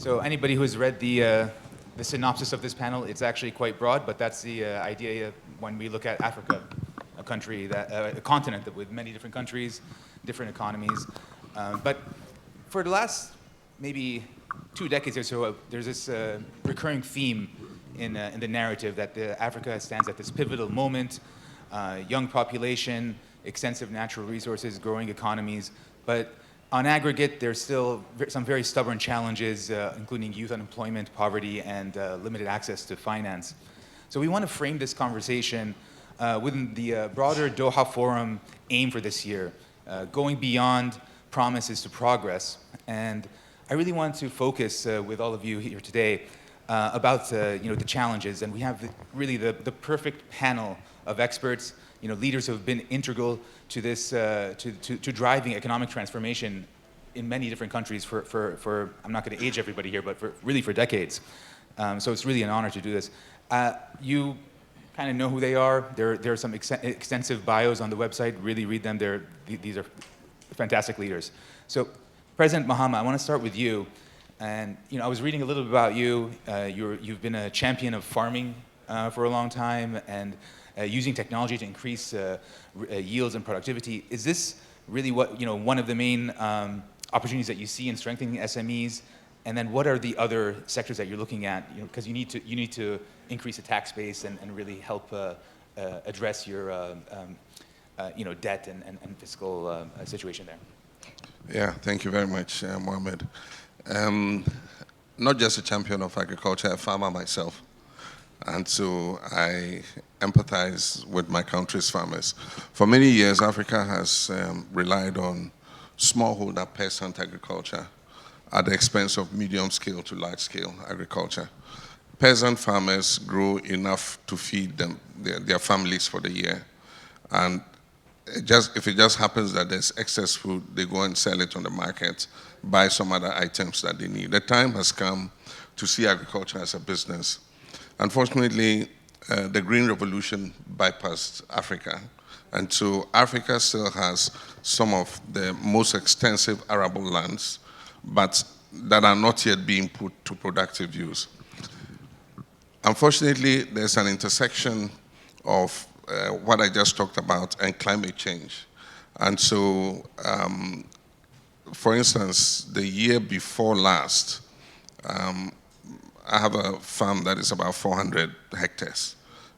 So anybody who's read the synopsis of this panel, it's actually quite broad, but that's the idea when we look at Africa, a country a continent with many different countries, different economies. But for the last maybe 2 decades or so, there's this recurring theme in the narrative that Africa stands at this pivotal moment, young population, extensive natural resources, growing economies, but on aggregate, there's still some very stubborn challenges, including youth unemployment, poverty, and limited access to finance. So we want to frame this conversation within the broader Doha Forum aim for this year, going beyond promises to progress. And I really want to focus with all of you here today about the challenges. And we have really the perfect panel of experts, leaders who have been integral to this, to driving economic transformation in many different countries for I'm not going to age everybody here, but for decades. So it's really an honor to do this. You kind of know who they are. There are some extensive bios on the website. Really read them. These are fantastic leaders. So President Mahama, I want to start with you. And I was reading a little bit about you. You've been a champion of farming for a long time, and using technology to increase yields and productivity. Is this really what one of the main opportunities that you see in strengthening SMEs? And then what are the other sectors that you're looking at? Because you need to increase the tax base and really help address your debt and fiscal situation there. Yeah, thank you very much, Mohammed. Not just a champion of agriculture, a farmer myself. And so I empathize with my country's farmers. For many years, Africa has relied on smallholder peasant agriculture at the expense of medium-scale to large-scale agriculture. Peasant farmers grow enough to feed their families for the year. And if it just happens that there's excess food, they go and sell it on the market, buy some other items that they need. The time has come to see agriculture as a business. Unfortunately, the Green Revolution bypassed Africa. And so Africa still has some of the most extensive arable lands, but that are not yet being put to productive use. Unfortunately, there's an intersection of what I just talked about and climate change. And so, for instance, the year before last, I have a farm that is about 400 hectares.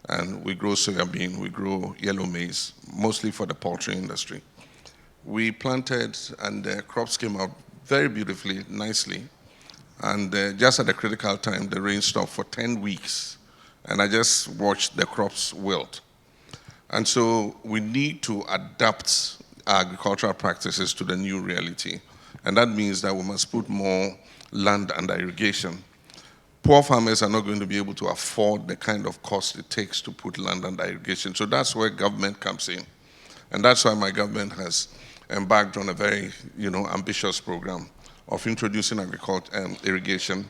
And we grow soybean, we grow yellow maize, mostly for the poultry industry. We planted, and the crops came out very beautifully, nicely. And just at the critical time, the rain stopped for 10 weeks. And I just watched the crops wilt. And so we need to adapt our agricultural practices to the new reality. And that means that we must put more land under irrigation. Poor farmers are not going to be able to afford the kind of cost it takes to put land under irrigation. So that's where government comes in. And that's why my government has embarked on a very ambitious program of introducing irrigation,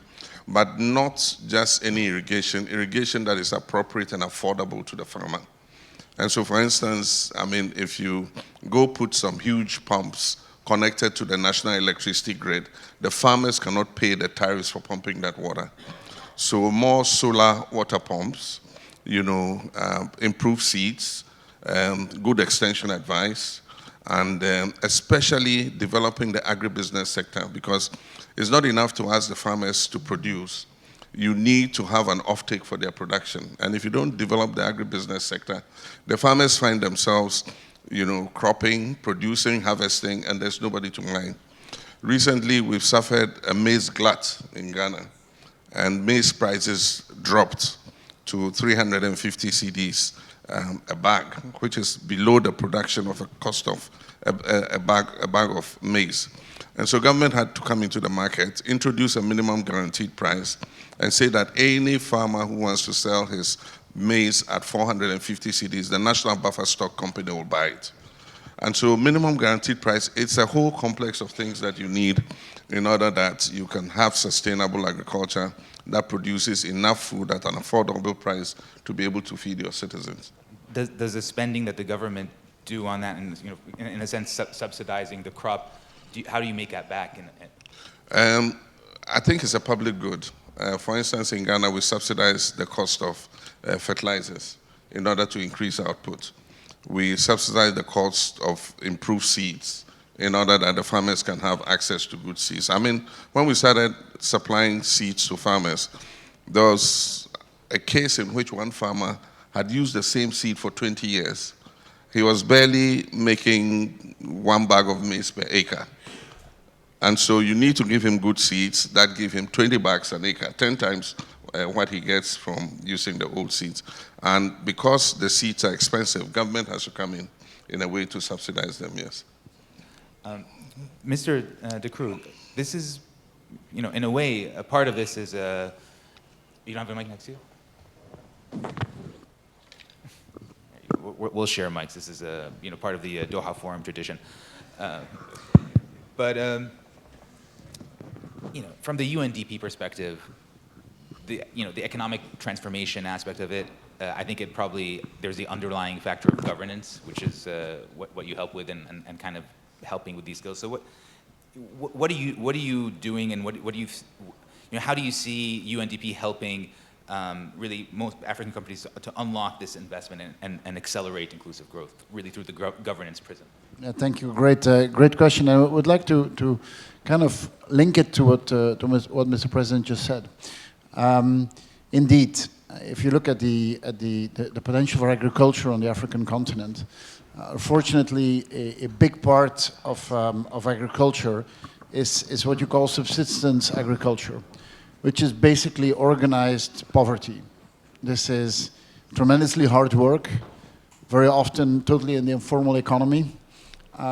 but not just any irrigation that is appropriate and affordable to the farmer. And so, for instance, if you go put some huge pumps connected to the national electricity grid, the farmers cannot pay the tariffs for pumping that water. So more solar water pumps, improved seeds, good extension advice, and especially developing the agribusiness sector, because it's not enough to ask the farmers to produce. You need to have an offtake for their production. And if you don't develop the agribusiness sector, the farmers find themselves, cropping, producing, harvesting, and there's nobody to mine. Recently, we've suffered a maize glut in Ghana, and maize prices dropped to 350 cedis a bag, which is below the production of a cost of a bag of maize. And so government had to come into the market, introduce a minimum guaranteed price, and say that any farmer who wants to sell his maize at 450 cedis, the National Buffer Stock Company will buy it. And so minimum guaranteed price, it's a whole complex of things that you need in order that you can have sustainable agriculture that produces enough food at an affordable price to be able to feed your citizens. Does the spending that the government do on that, and in a sense subsidizing the crop, how do you make that back? I think it's a public good. For instance, in Ghana, we subsidize the cost of fertilizers in order to increase output. We subsidize the cost of improved seeds in order that the farmers can have access to good seeds. I mean, when we started supplying seeds to farmers, there was a case in which one farmer had used the same seed for 20 years. He was barely making 1 bag of maize per acre. And so you need to give him good seeds that give him 20 bags an acre, 10 times what he gets from using the old seeds. And because the seeds are expensive, government has to come in a way to subsidize them, yes. Mr. De Croo, this is, in a way, a part of this is, you don't have a mic next to you? We'll share mics. This is, part of the Doha Forum tradition. But from the UNDP perspective, the economic transformation aspect of it, I think there's the underlying factor of governance, which is what you help with and kind of helping with these skills. So what are you doing, and what do you, how do you see UNDP helping really most African companies to unlock this investment and accelerate inclusive growth, really through the governance prism? Yeah, thank you. Great question. I would like to kind of link it to what Mr. President just said. Indeed, if you look at the potential for agriculture on the African continent, fortunately, a big part of agriculture is what you call subsistence agriculture, which is basically organized poverty. This is tremendously hard work, very often totally in the informal economy,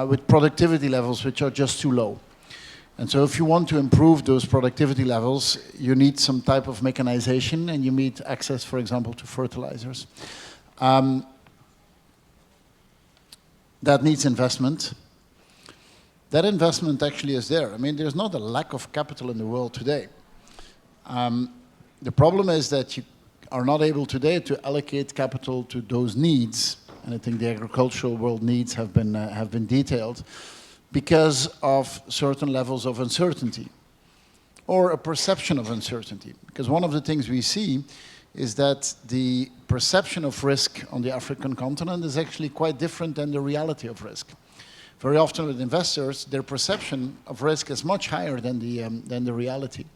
with productivity levels which are just too low. And so if you want to improve those productivity levels, you need some type of mechanization, and you need access, for example, to fertilizers. That needs investment. That investment actually is there. I mean, there's not a lack of capital in the world today. The problem is that you are not able today to allocate capital to those needs, and I think the agricultural world needs have been detailed, because of certain levels of uncertainty, or a perception of uncertainty. Because one of the things we see is that the perception of risk on the African continent is actually quite different than the reality of risk. Very often with investors, their perception of risk is much higher than the reality.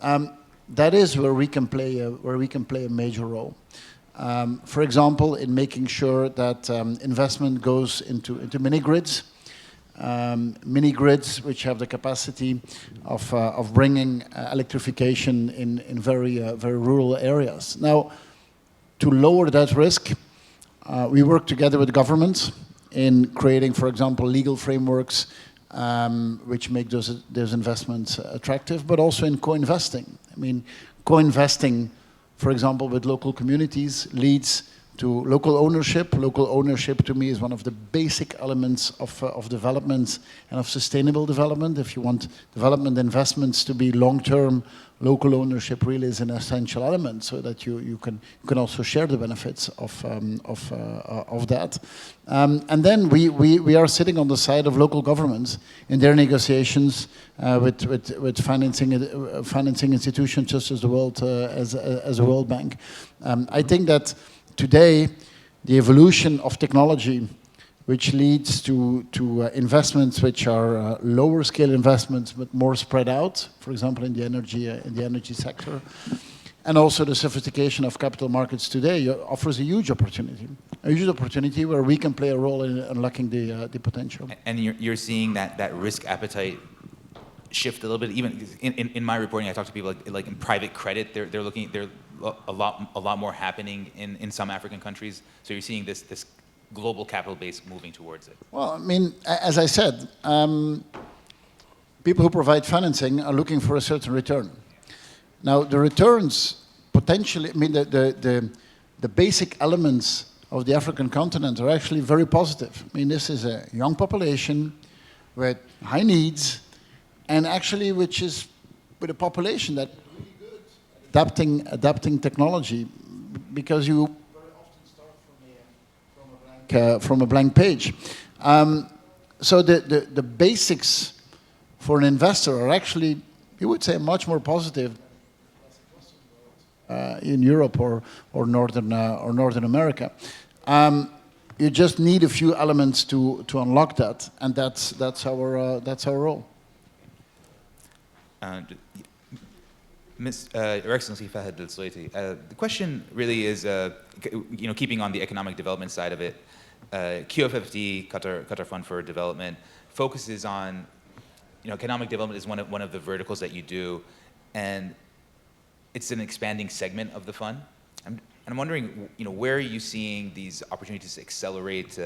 That is where we can play a major role. For example, in making sure that investment goes into mini grids, which have the capacity of bringing electrification in very rural areas. Now, to lower that risk, we work together with governments in creating, for example, legal frameworks which make those investments attractive, but also in co-investing. I mean, co-investing, for example, with local communities leads to local ownership. Local ownership, to me, is one of the basic elements of development and of sustainable development. If you want development investments to be long-term, local ownership really is an essential element, so that you can also share the benefits of that. And then we are sitting on the side of local governments in their negotiations with financing institutions such as the World Bank. I think that today, the evolution of technology, which leads to investments which are lower scale investments but more spread out, for example, in the energy sector, and also the sophistication of capital markets today offers a huge opportunity where we can play a role in unlocking the potential. And you're seeing that risk appetite shift a little bit. Even in my reporting, I talk to people like in private credit, they're looking, a lot more happening in some African countries. So you're seeing this global capital base moving towards it. Well, I mean, as I said, people who provide financing are looking for a certain return. Now, the returns potentially, I mean, the basic elements of the African continent are actually very positive. I mean, this is a young population with high needs, and actually which is with a population that adapting technology, because you very often start from a blank page. So the basics for an investor are actually we would say much more positive in Europe or Northern America. You just need a few elements to unlock that, and that's our role. Your Excellency Fahad Al-Sulaiti, the question really is, keeping on the economic development side of it, QFFD, Qatar Fund for Development, focuses on, economic development is one of the verticals that you do, and it's an expanding segment of the fund. I'm wondering, where are you seeing these opportunities to accelerate?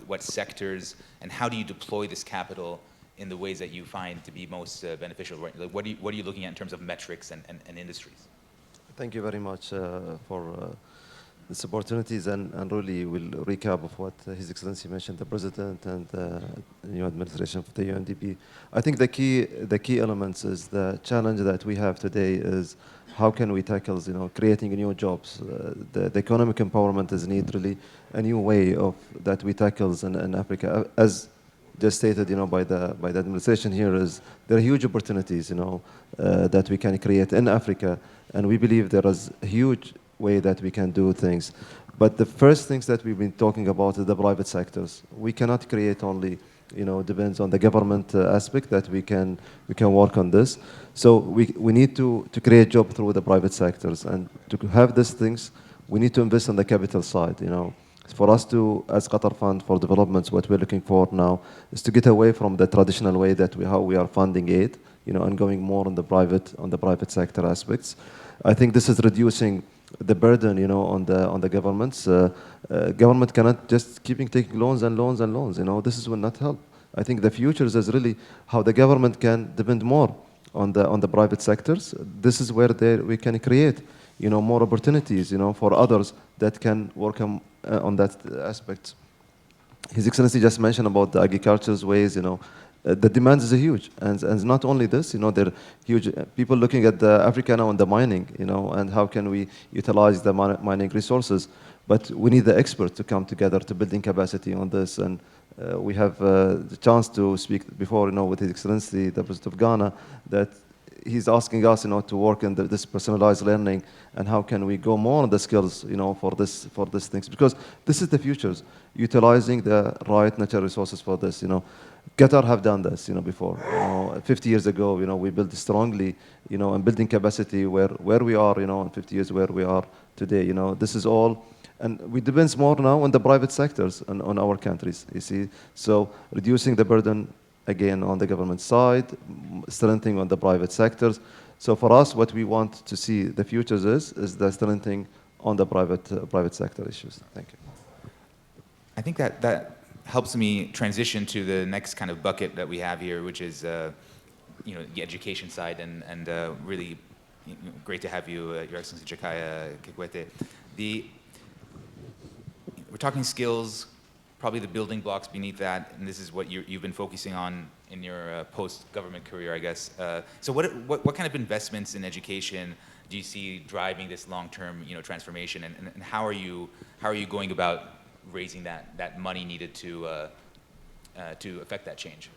What sectors, and how do you deploy this capital in the ways that you find to be most beneficial? Like, what are you looking at in terms of metrics and industries? Thank you very much for these opportunities, and really will recap of what His Excellency mentioned, the President and the new administration of the UNDP. I think the key elements is the challenge that we have today is how can we tackle, creating new jobs. The economic empowerment is need really a new way of that we tackle in Africa. As just stated, by the administration here, is there are huge opportunities, that we can create in Africa, and we believe there is a huge way that we can do things. But the first things that we've been talking about is the private sectors. We cannot create only, depends on the government aspect that we can work on this. So we need to create job through the private sectors, and to have these things, we need to invest on the capital side, For us to, as Qatar Fund for Development, what we're looking for now is to get away from the traditional way that how we are funding aid, and going more on the private sector aspects. I think this is reducing the burden, on the governments. Government cannot just keeping taking loans and loans and loans. This will not help. I think the future is really how the government can depend more on the private sectors. This is where we can create, more opportunities, for others that can work on that aspect. His Excellency just mentioned about the agriculture's ways, the demand is huge, and not only this, there are huge people looking at Africa now on the mining, and how can we utilize the mining resources. But we need the experts to come together to building capacity on this, and we have the chance to speak before, with His Excellency, the President of Ghana, that he's asking us, to work in this personalized learning, and how can we go more on the skills, for these things, because this is the futures, utilizing the right natural resources for this, Qatar have done this, before. 50 years ago, we built strongly, and building capacity where we are, in 50 years where we are today. This is all, and we depend more now on the private sectors and on our countries. You see, so reducing the burden again on the government side, strengthening on the private sectors. So for us, what we want to see the futures is the strengthening on the private sector issues. Thank you. I think that helps me transition to the next kind of bucket that we have here, which is the education side, and really great to have you, Your Excellency Jakaya, Kikwete. We're talking skills, probably the building blocks beneath that, and this is what you've been focusing on in your post-government career, I guess. So what kind of investments in education do you see driving this long-term transformation, and how are you going about raising that money needed to affect that change?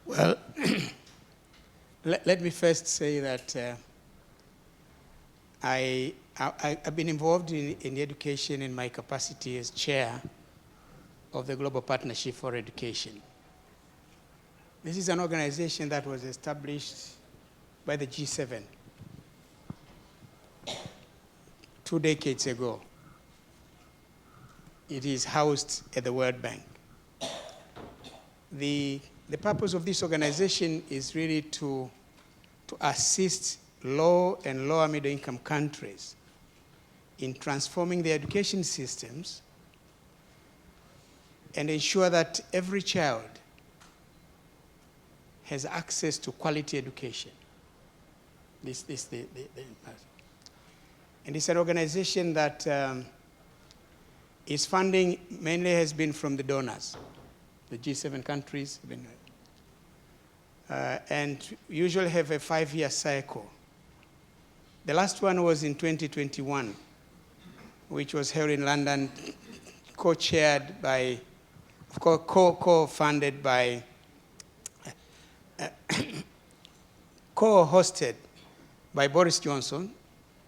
Well, let me first say that I've been involved in education in my capacity as chair of the Global Partnership for Education. This is an organization that was established by the G7 2 decades ago. It is housed at the World Bank. The purpose of this organization is really to assist low and lower middle income countries in transforming their education systems and ensure that every child has access to quality education. And it's an organization that its funding mainly has been from the donors, the G7 countries, and usually have a 5-year cycle. The last one was in 2021, which was held in London, co-chaired by, co-funded by co-hosted by Boris Johnson,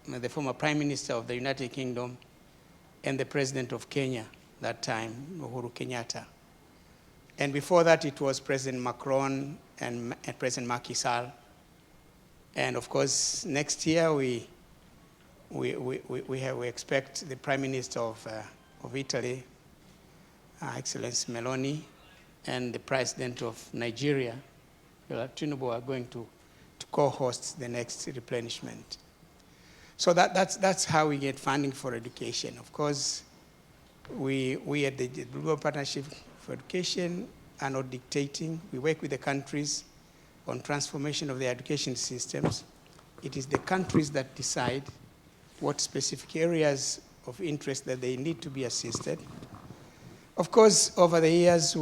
the former Prime Minister of the United Kingdom, and the President of Kenya that time, Uhuru Kenyatta. And before that, it was President Macron and President Macky Sall. And of course, next year we expect the Prime Minister of Italy, Excellency Meloni, and the President of Nigeria, Tinubu, are going to co-host the next replenishment. So that's how we get funding for education. Of course, we at the Global Partnership for Education are not dictating. We work with the countries on transformation of their education systems. It is the countries that decide what specific areas of interest that they need to be assisted. Of course, over the years,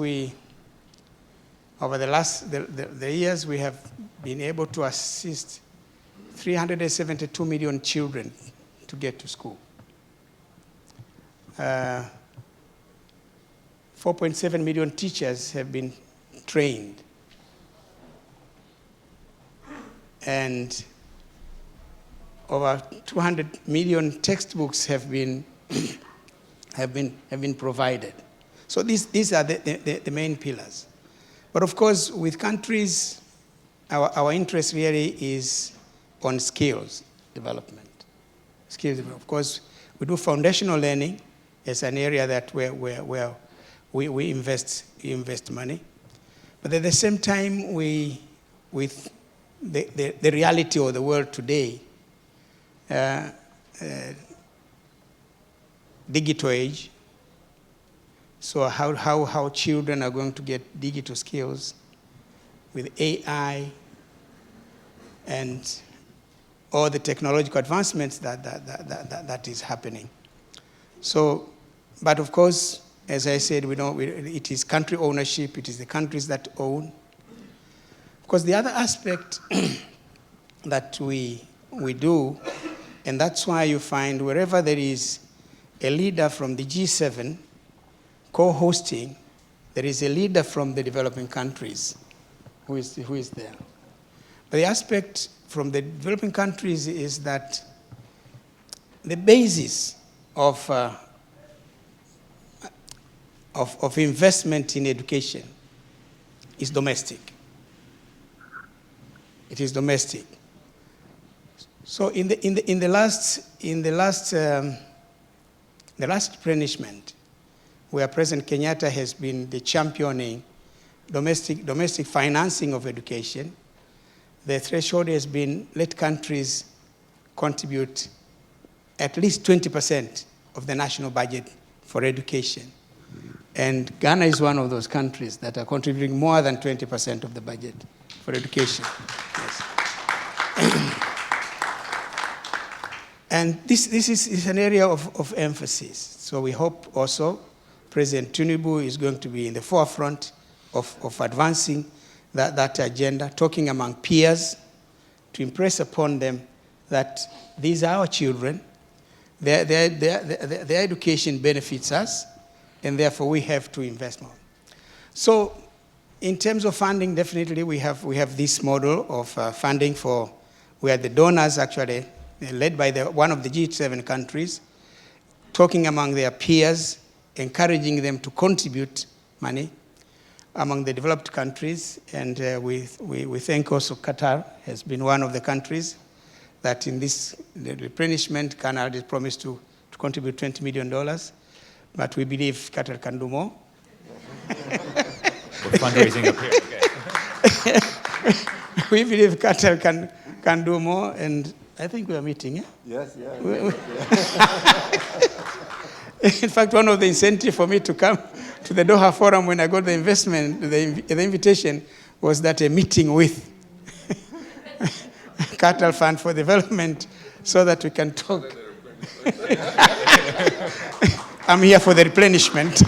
over the years, we have been able to assist 372 million children to get to school. 4.7 million teachers have been trained. And over 200 million textbooks have been provided. So these are the main pillars. But of course, with countries, our interest really is on skills development. Of course, we do foundational learning as an area that where we invest money. But at the same time, with the reality of the world today, digital age, so how children are going to get digital skills with AI and all the technological advancements that is happening. So, but of course, as I said, it is country ownership, it is the countries that own. Because the other aspect that we do, and that's why you find wherever there is a leader from the G7 co-hosting, there is a leader from the developing countries who is there. But the aspect from the developing countries is that the basis of investment in education is domestic. It is domestic. So in the last replenishment, where President Kenyatta has been the championing domestic financing of education, the threshold has been let countries contribute at least 20% of the national budget for education. And Ghana is one of those countries that are contributing more than 20% of the budget for education. Yes. And this is an area of emphasis. So we hope also President Tinubu is going to be in the forefront of advancing that agenda, talking among peers to impress upon them that these are our children, their education benefits us, and therefore we have to invest more. So in terms of funding, definitely we have this model of funding for where the donors actually, led by one of the G7 countries, talking among their peers, encouraging them to contribute money among the developed countries. And we thank also Qatar has been one of the countries that in this replenishment, Canada has promised to contribute $20 million. But we believe Qatar can do more. We're fundraising up here, okay. We believe Qatar can do more, and I think we are meeting, yeah? Yes, yeah. In fact, one of the incentives for me to come to the Doha Forum when I got the invitation was that a meeting with Qatar Fund for Development so that we can talk. I'm here for the replenishment.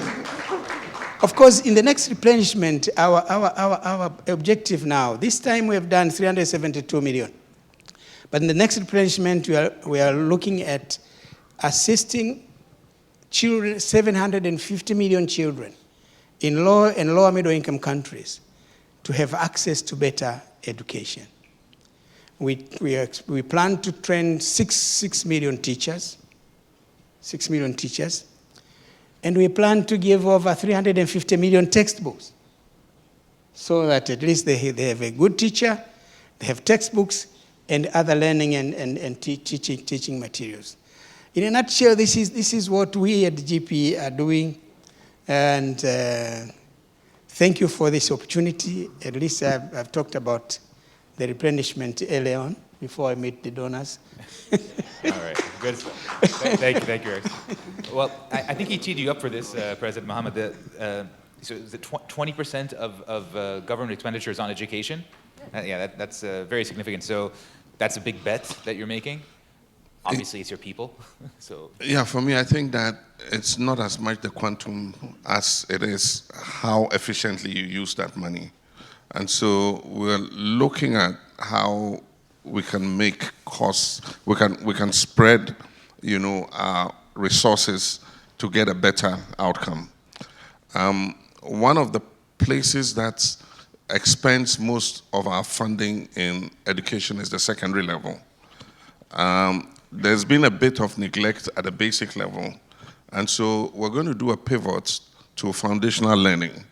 Of course, in the next replenishment, our objective now, this time we have done 372 million. But in the next replenishment, we are looking at assisting children, 750 million children in low and lower middle income countries to have access to better education. We plan to train 6 million teachers, 6 million teachers, and we plan to give over 350 million textbooks, so that at least they have a good teacher, they have textbooks, and other learning and teaching materials. In a nutshell, this is what we at GP are doing, and thank you for this opportunity. At least I've talked about the replenishment early on, before I meet the donors. All right, good stuff. Thank you, Rex. Well, I think he teed you up for this, President Mohammed. So is it 20% of government expenditures on education? Yeah, that's very significant. So that's a big bet that you're making. Obviously, it's your people. So Yeah, for me, I think that it's not as much the quantum as it is how efficiently you use that money. And so we're looking at how we can make costs, we can spread, our resources to get a better outcome. One of the places that expends most of our funding in education is the secondary level. There's been a bit of neglect at the basic level, and so we're going to do a pivot to foundational learning,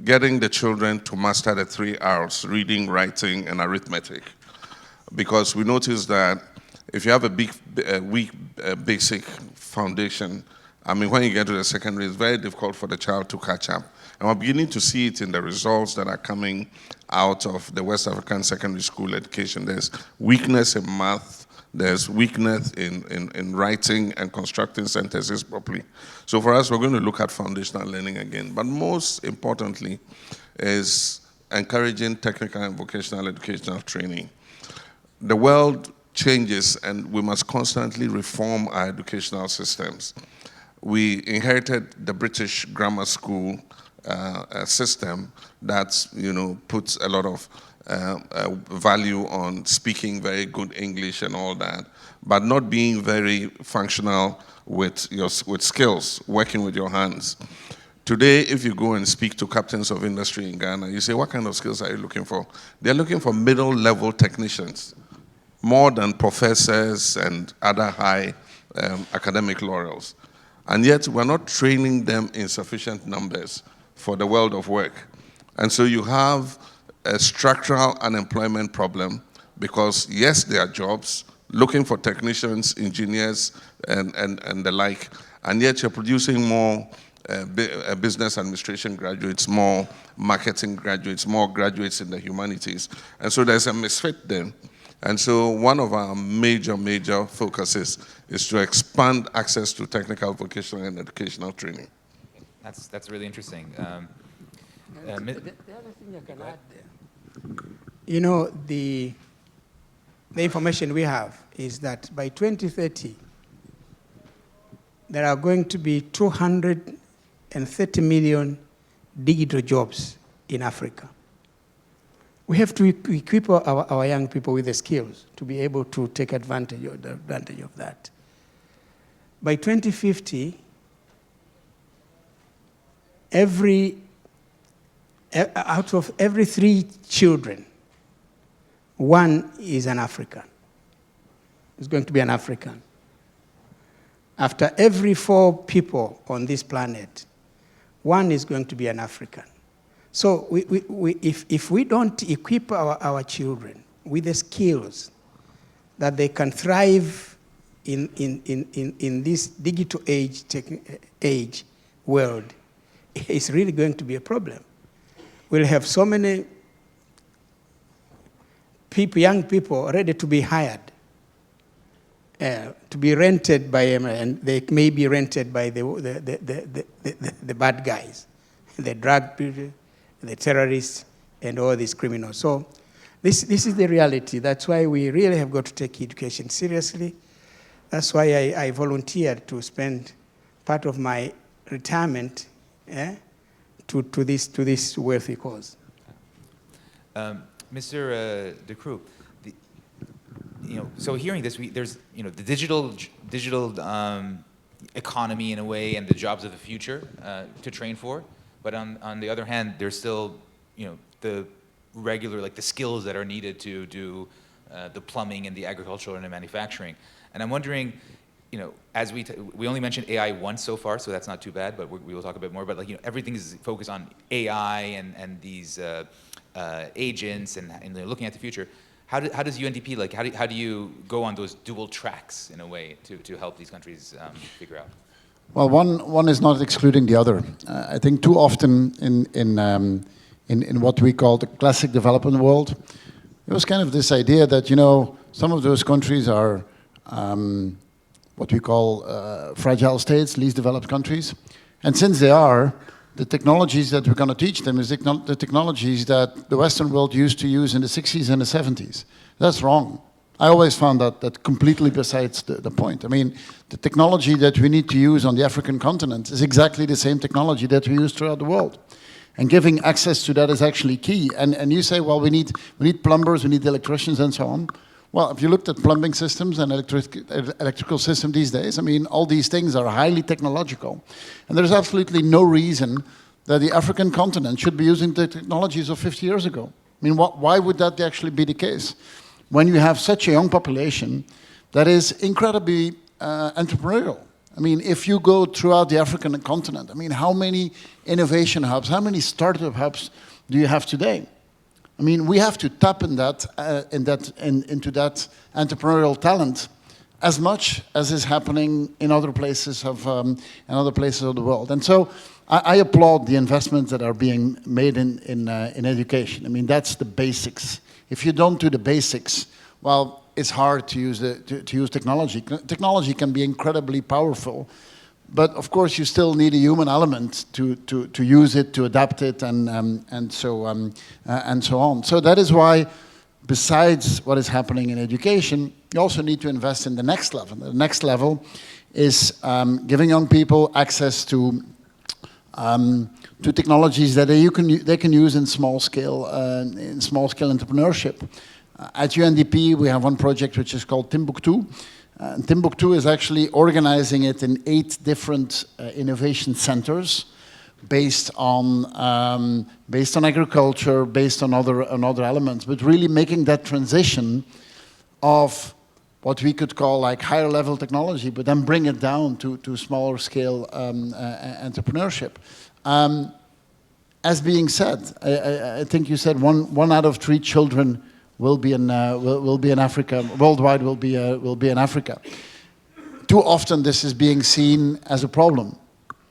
getting the children to master the 3 R's, reading, writing, and arithmetic. Because we noticed that if you have a weak basic foundation, when you get to the secondary, it's very difficult for the child to catch up. And we're beginning to see it in the results that are coming out of the West African secondary school education. There's weakness in math, there's weakness in writing and constructing sentences properly. So for us, we're going to look at foundational learning again. But most importantly is encouraging technical and vocational educational training. The world changes, and we must constantly reform our educational systems. We inherited the British grammar school system that puts a lot of value on speaking very good English and all that, but not being very functional with skills, working with your hands. Today, if you go and speak to captains of industry in Ghana, you say, what kind of skills are you looking for? They're looking for middle-level technicians, more than professors and other high academic laurels. And yet, we're not training them in sufficient numbers for the world of work. And so you have a structural unemployment problem because, yes, there are jobs, looking for technicians, engineers, and the like, and yet you're producing more business administration graduates, more marketing graduates, more graduates in the humanities. And so there's a misfit there. And so one of our major focuses is to expand access to technical, vocational, and educational training. that's really interesting. The other thing I can add there, the information we have is that by 2030, there are going to be 230 million digital jobs in Africa. We have to equip our young people with the skills to be able to take advantage of that. By 2050, out of every 3 children, 1 is an African. It's going to be an African. After every 4 people on this planet, 1 is going to be an African. So if we don't equip our children with the skills that they can thrive in this digital age world, it's really going to be a problem. We'll have so many young people ready to be hired, to be rented by them, and they may be rented by the bad guys, the drug people, the terrorists, and all these criminals. So this is the reality. That's why we really have got to take education seriously. That's why I volunteered to spend part of my retirement to this worthy cause. Mr. De Croo, so hearing this, there's the digital economy in a way, and the jobs of the future to train for. But on the other hand, there's still the regular, like the skills that are needed to do the plumbing and the agricultural and the manufacturing. And I'm wondering, you know, as we only mentioned AI once so far, so that's not too bad, but we will talk a bit more. But like, you know, everything is focused on AI and these agents and they're looking at the future. How does UNDP, like, how do you go on those dual tracks in a way to help these countries figure out? Well, one is not excluding the other. I think too often in what we call the classic development world, it was kind of this idea that, you know, some of those countries are what we call fragile states, least developed countries. And since they are, the technologies that we're going to teach them is the technologies that the Western world used to use in the 60s and the 70s. That's wrong. I always found that completely besides the point. I mean, the technology that we need to use on the African continent is exactly the same technology that we use throughout the world. And giving access to that is actually key. And you say, well, we need plumbers, we need electricians and so on. Well, if you looked at plumbing systems and electrical systems these days, I mean, all these things are highly technological. And there's absolutely no reason that the African continent should be using the technologies of 50 years ago. I mean, why would that actually be the case? When you have such a young population that is incredibly entrepreneurial. I mean, if you go throughout the African continent, I mean, how many innovation hubs, how many startup hubs do you have today? I mean, we have to tap into that entrepreneurial talent as much as is happening in other places of the world. And so I applaud the investments that are being made in education. I mean, that's the basics. If you don't do the basics, well, it's hard to use technology. Technology can be incredibly powerful, but of course you still need a human element to use it, to adapt it, and so on. So that is why, besides what is happening in education, you also need to invest in the next level. The next level is giving young people access to technologies that they can use in small scale entrepreneurship. At UNDP, we have one project which is called Timbuktu. Timbuktu is actually organizing it in 8 different innovation centers based on agriculture, based on other elements, but really making that transition of what we could call like higher level technology, but then bring it down to smaller scale entrepreneurship. As being said, I think you said one out of 3 children will be in Africa, worldwide will be in Africa. Too often this is being seen as a problem.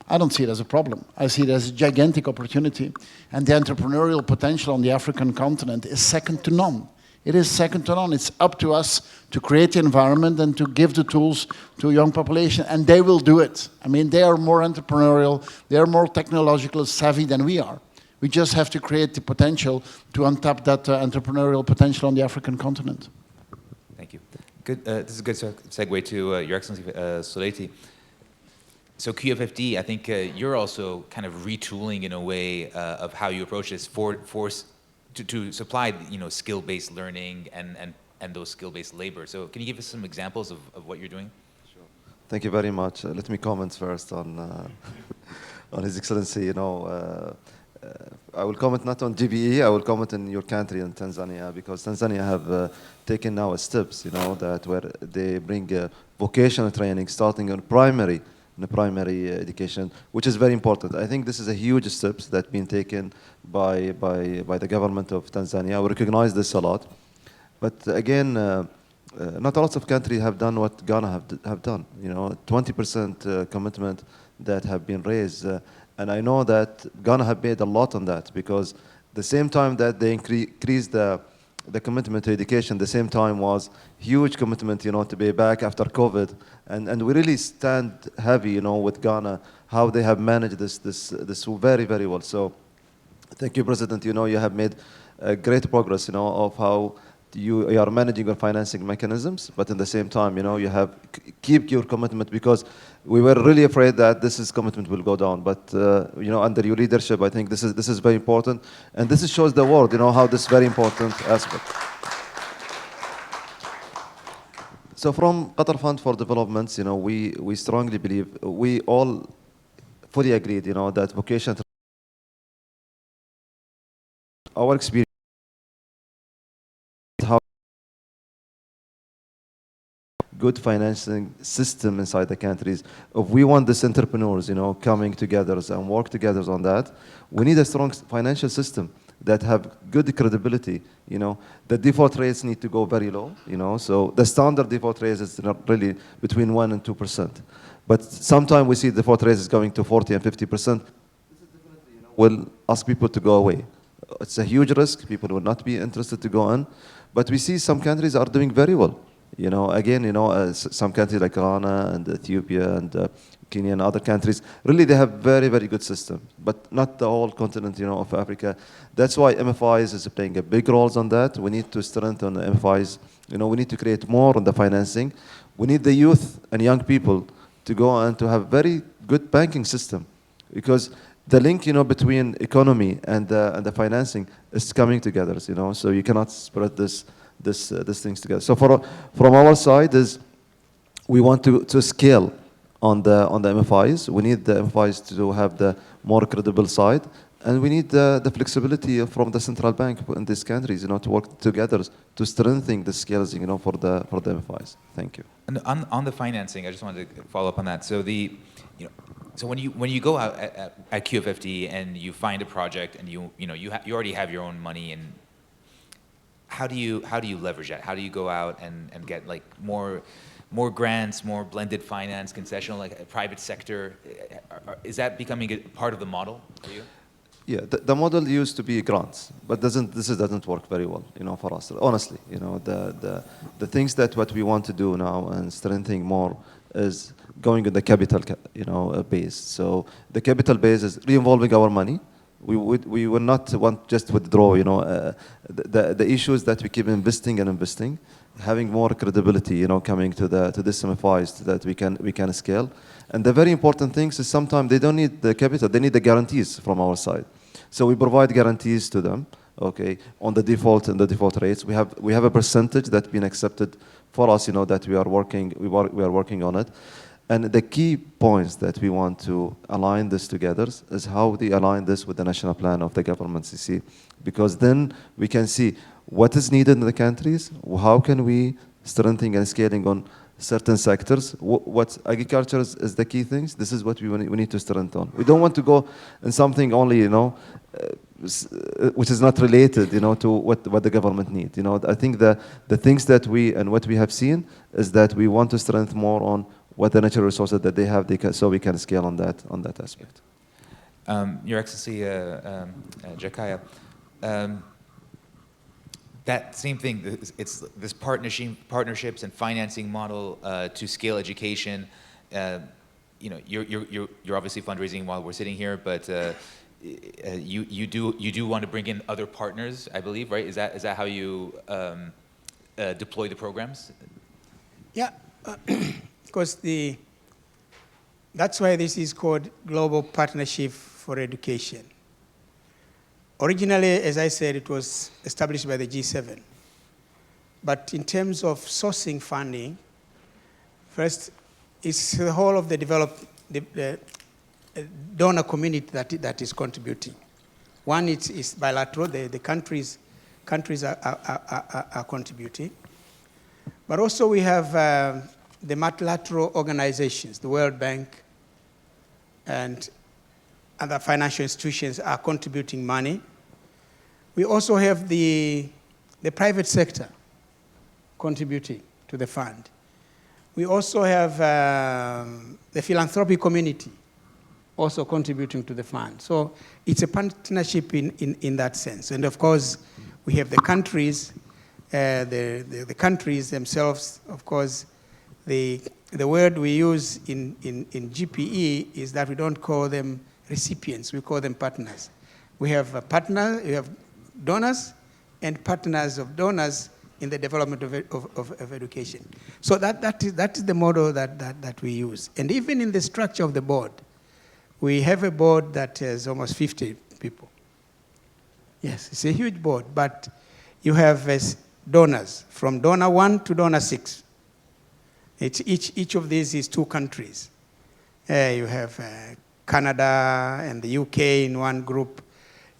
I don't see it as a problem. I see it as a gigantic opportunity. And the entrepreneurial potential on the African continent is second to none. It is second to none. It's up to us to create the environment and to give the tools to a young population, and they will do it. I mean, they are more entrepreneurial, they are more technologically savvy than we are. We just have to create the potential to untap that entrepreneurial potential on the African continent. Thank you. Good. This is a good segue to Your Excellency Sulaiti. So QFFD, I think you're also kind of retooling in a way of how you approach this to supply, you know, skill-based learning and those skill-based labor. So can you give us some examples of what you're doing? Sure. Thank you very much. Let me comment first on on His Excellency. You know, I will comment not on GBE, I will comment on your country in Tanzania, because Tanzania have taken now steps, you know, that where they bring vocational training starting in primary education, which is very important. I think this is a huge step that's been taken by the government of Tanzania. We recognize this a lot. But again, not a lot of countries have done what Ghana have done. You know, 20% commitment that have been raised. And I know that Ghana have made a lot on that, because the same time that they increased the commitment to education, the same time was huge commitment, you know, to pay back after COVID. And we really stand heavy, you know, with Ghana, how they have managed this very, very well. So thank you, President. You know, you have made great progress, you know, of how you are managing your financing mechanisms, but at the same time, you know, you have keep your commitment, because we were really afraid that this commitment will go down. But you know, under your leadership, I think this is very important, and this shows the world, you know, how this is very important aspect. So from Qatar Fund for Development, you know, we strongly believe, we all fully agreed, you know, that vocational, our experience good financing system inside the countries. If we want these entrepreneurs, coming together and work together on that, we need a strong financial system that have good credibility. The default rates need to go very low. So the standard default rate is not really between 1% and 2%. But sometimes we see default rates is going to 40 and 50%. Will ask people to go away. It's a huge risk. People will not be interested to go on. But we see some countries are doing very well. Some countries like Ghana and Ethiopia and Kenya and other countries, really they have very, very good system, but not the whole continent, of Africa. That's why MFIs is playing a big role on that. We need to strengthen the MFIs. We need to create more on the financing. We need the youth and young people to go and to have very good banking system, because the link, between economy and the financing is coming together, so you cannot spread this things together. So from our side is we want to scale on the MFIs. We need the MFIs to have the more credible side, and we need the flexibility from the central bank in these countries, to work together to strengthen the skills, for the MFIs. Thank you. And on the financing, I just wanted to follow up on that. So so when you go out at QFFD and you find a project and you already have your own money, and how do you leverage that? How do you go out and get like more grants, more blended finance, concessional, like a private sector? Is that becoming a part of the model for you? Yeah, the model used to be grants, but doesn't work very well, for us. Honestly, the things that what we want to do now and strengthening more is going with the capital, base. So the capital base is re-involving our money. We will not want just withdraw, the issue is that we keep investing and investing, having more credibility, coming to this MFIs that we can scale. And the very important things is sometimes they don't need the capital, they need the guarantees from our side. So we provide guarantees to them, okay, on the default and the default rates. We have a percentage that's been accepted for us, that we are working on it. And the key points that we want to align this together is how they align this with the national plan of the government CC, because then we can see what is needed in the countries, how can we strengthen and scaling on certain sectors, what agriculture is the key things. This is what we need to strengthen on. We don't want to go in something only, which is not related, to what the government needs. I think the things that what we have seen is that we want to strengthen more on what the natural resources that they have, so we can scale on that aspect. Your Excellency, Jakaya, that same thing, it's this partnerships and financing model to scale education. You're obviously fundraising while we're sitting here, but you do want to bring in other partners, I believe, right? Is that how you deploy the programs? Yeah. Because that's why this is called Global Partnership for Education. Originally, as I said, it was established by the G7. But in terms of sourcing funding, first, it's the whole of the donor community that is contributing. One is bilateral, the countries are contributing. But also we have the multilateral organizations, the World Bank and other financial institutions are contributing money. We also have the private sector contributing to the fund. We also have the philanthropic community also contributing to the fund. So it's a partnership in that sense. And of course, we have the countries, the countries themselves. Of course, the word we use in GPE is that we don't call them recipients, we call them partners. We have a partner, we have donors and partners of donors in the development of education. So that is the model that we use. And even in the structure of the board, we have a board that has almost 50 people. Yes, it's a huge board, but you have donors from donor 1 to donor 6. Each of these is 2 countries. You have Canada and the UK in one group.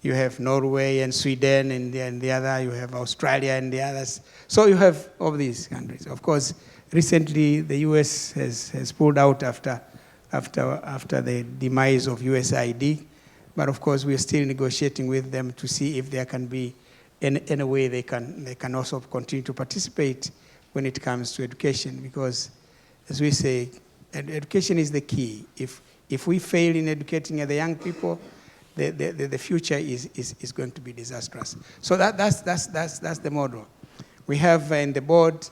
you have Norway and Sweden and the other, you have Australia and the others. So you have all these countries. Of course, recently the US has pulled out after the demise of USAID. But of course, we are still negotiating with them to see if there can be any way they can also continue to participate when it comes to education, because as we say, education is the key. If we fail in educating the young people, the future is going to be disastrous. So that's the model. We have in the board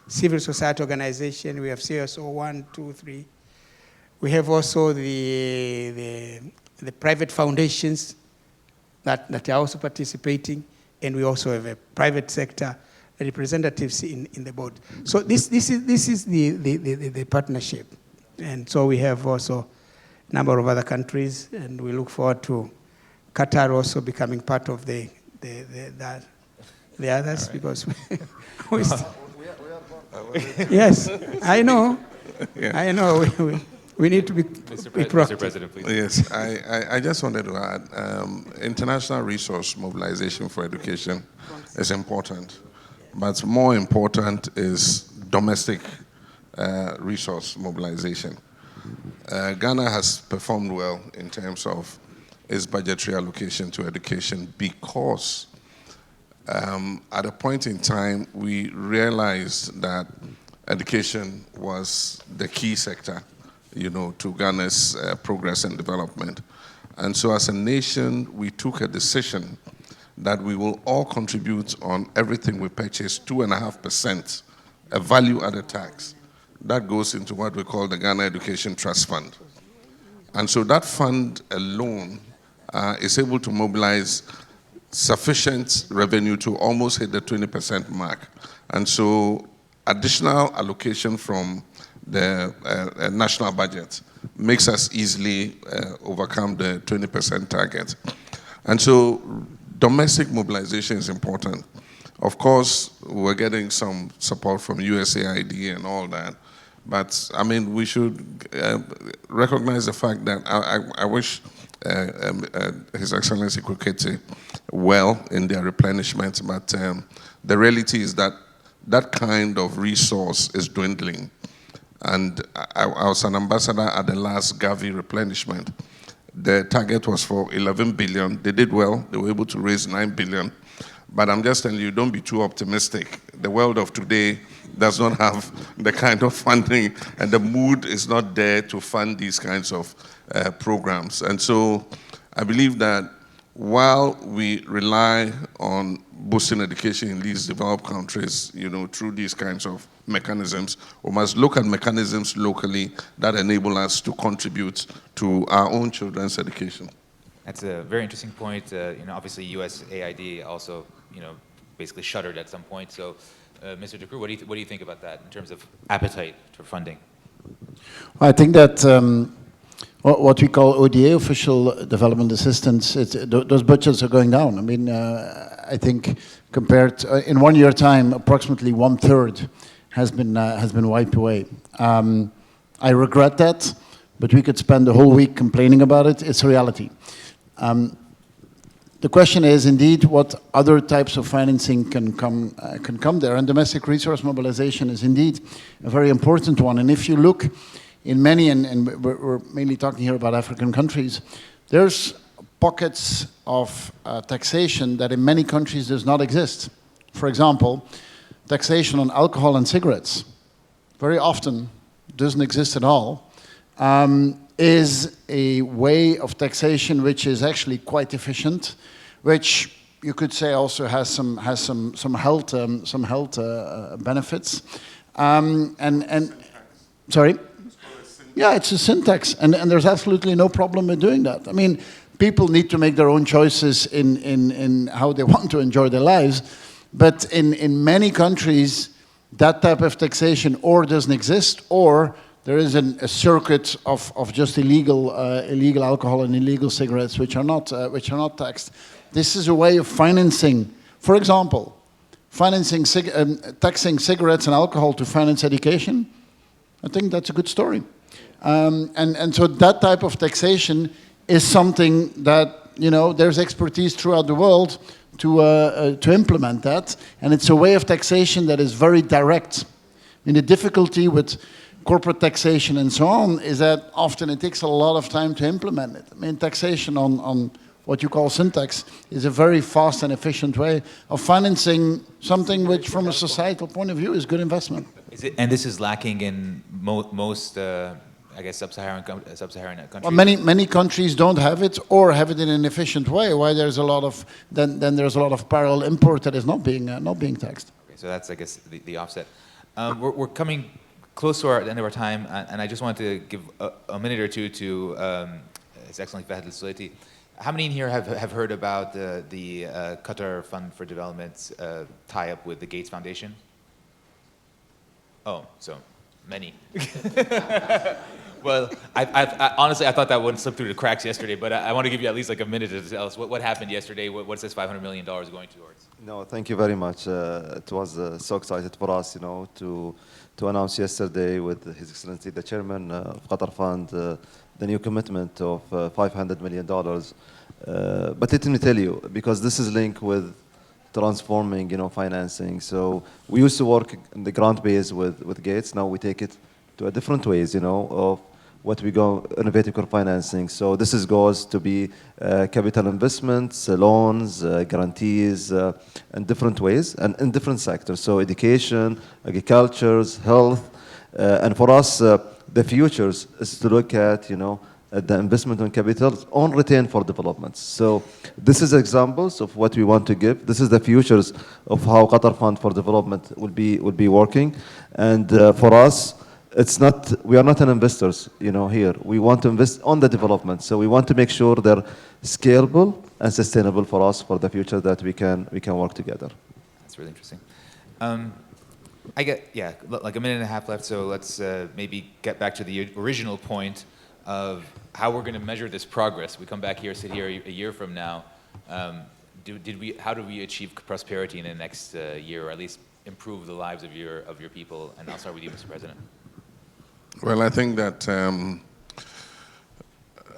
civil society organization. We have CSO 1, 2, 3. We have also the private foundations that are also participating, and we also have a private sector representatives in the board. So this is the partnership, and so we have also a number of other countries, and we look forward to Qatar also becoming part of the others, right. Because yes, I know, yeah. I know. We need to be Mr. President, please. Yes, I just wanted to add, international resource mobilization for education is important, but more important is domestic resource mobilization. Ghana has performed well in terms of its budgetary allocation to education because at a point in time we realized that education was the key sector, to Ghana's progress and development. And so as a nation, we took a decision that we will all contribute on everything we purchase 2.5%, a value-added tax. That goes into what we call the Ghana Education Trust Fund. And so that fund alone is able to mobilize sufficient revenue to almost hit the 20% mark. And so additional allocation from the national budget makes us easily overcome the 20% target. And so domestic mobilization is important. Of course, we're getting some support from USAID and all that, but I mean, we should recognize the fact that I wish His Excellency Kikwete well in their replenishment, but the reality is that that kind of resource is dwindling. And I was an ambassador at the last Gavi replenishment. The target was for 11 billion. They did well. They were able to raise 9 billion. But I'm just telling you, don't be too optimistic. The world of today does not have the kind of funding, and the mood is not there to fund these kinds of programs. And so I believe that while we rely on boosting education in these developed countries, through these kinds of mechanisms, we must look at mechanisms locally that enable us to contribute to our own children's education. That's a very interesting point. Obviously USAID also, basically shuttered at some point. So, Mr. Croo, what do you think about that in terms of appetite for funding? I think that what we call ODA, official development assistance, those budgets are going down. I mean, I think compared in 1 year time, approximately 1/3 has been wiped away. I regret that, but we could spend the whole week complaining about it. It's a reality. The question is indeed what other types of financing can come there, and domestic resource mobilization is indeed a very important one. And if you look in many, and we're mainly talking here about African countries, there's pockets of taxation that in many countries does not exist. For example, taxation on alcohol and cigarettes very often doesn't exist at all, is a way of taxation which is actually quite efficient, which you could say also has some health benefits. Sorry? Yeah, it's a syntax, and there's absolutely no problem with doing that. I mean, people need to make their own choices in how they want to enjoy their lives, but in many countries, that type of taxation or doesn't exist, or there is a circuit of just illegal alcohol and illegal cigarettes which are not taxed. This is a way of financing, for example, taxing cigarettes and alcohol to finance education. I think that's a good story. And so that type of taxation is something that there's expertise throughout the world to implement that, and it's a way of taxation that is very direct. I mean, the difficulty with corporate taxation and so on is that often it takes a lot of time to implement it. I mean, taxation on what you call syntax is a very fast and efficient way of financing something which, from a societal point of view, is good investment. And this is lacking in most, I guess, sub-Saharan countries? Well, many countries don't have it or have it in an efficient way. Why there's a lot of then there's a lot of parallel import that is not being taxed. Okay, so that's, I guess, the offset. We're coming close to the end of our time, and I just wanted to give a minute or two to His Excellency Fahad Al-Sulaiti. How many in here have heard about the Qatar Fund for Development's tie-up with the Gates Foundation? Oh, so many. Well, I honestly, I thought that wouldn't slip through the cracks yesterday, but I want to give you at least like a minute to tell us what happened yesterday. What's this $500 million going towards? No, thank you very much. It was so excited for us, to announce yesterday with His Excellency the Chairman of Qatar Fund the new commitment of $500 million. But let me tell you, because this is linked with transforming, financing. So we used to work in the grant base with Gates. Now we take it to a different ways, of what we go innovative core financing. So this goes to be capital investments, loans, guarantees, in different ways and in different sectors. So education, agriculture, health, and for us, the futures is to look at, at the investment on capital on return for development. So this is examples of what we want to give. This is the futures of how Qatar Fund for Development will be working. And for us, we are not an investors, here. We want to invest on the development. So we want to make sure they're scalable and sustainable for us for the future, that we can work together. That's really interesting. I get, like a minute and a half left, so let's maybe get back to the original point of how we're going to measure this progress. We come back here, sit here a year from now. How do we achieve prosperity in the next year, or at least improve the lives of your people? And I'll start with you, Mr. President. Well, I think that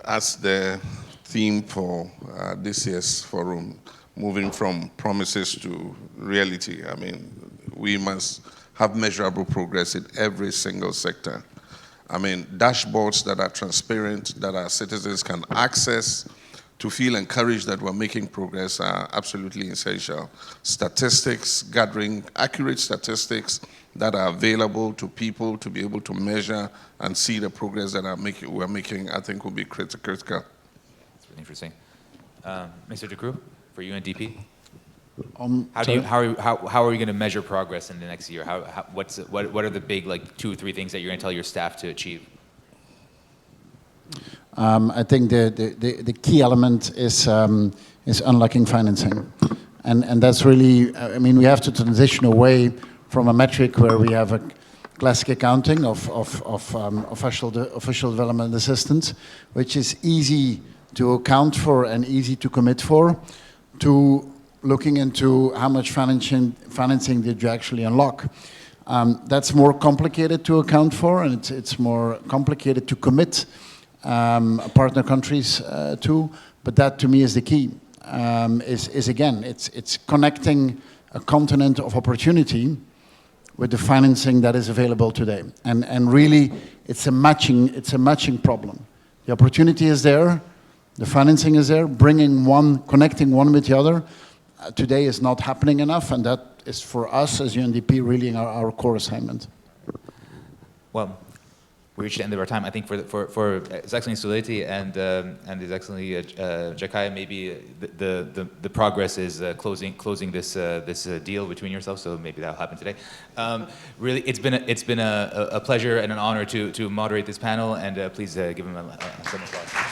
as the theme for this year's forum, moving from promises to reality, I mean, we must have measurable progress in every single sector. I mean, dashboards that are transparent, that our citizens can access to feel encouraged that we're making progress are absolutely essential. Statistics, gathering accurate statistics that are available to people to be able to measure and see the progress that we're making, I think will be critical. That's really interesting. Mr. Croo, for UNDP? How are we going to measure progress in the next year? What are the big 2 or 3 things that you're going to tell your staff to achieve? I think the key element is unlocking financing, and that's really, I mean, we have to transition away from a metric where we have a classic accounting of official development assistance, which is easy to account for and easy to commit for, to looking into how much financing did you actually unlock. That's more complicated to account for, and it's more complicated to commit partner countries to, but that to me is the key. Again, it's connecting a continent of opportunity with the financing that is available today, and really it's a matching problem. The opportunity is there, the financing is there, connecting one with the other. Today is not happening enough, and that is for us as UNDP really our core assignment. Well, we reached the end of our time. I think for His Excellency Sulaiti and His Excellency Jakaya, maybe the progress is closing this deal between yourselves. So maybe that'll happen today. Really, it's been a pleasure and an honor to moderate this panel, and please give him some applause.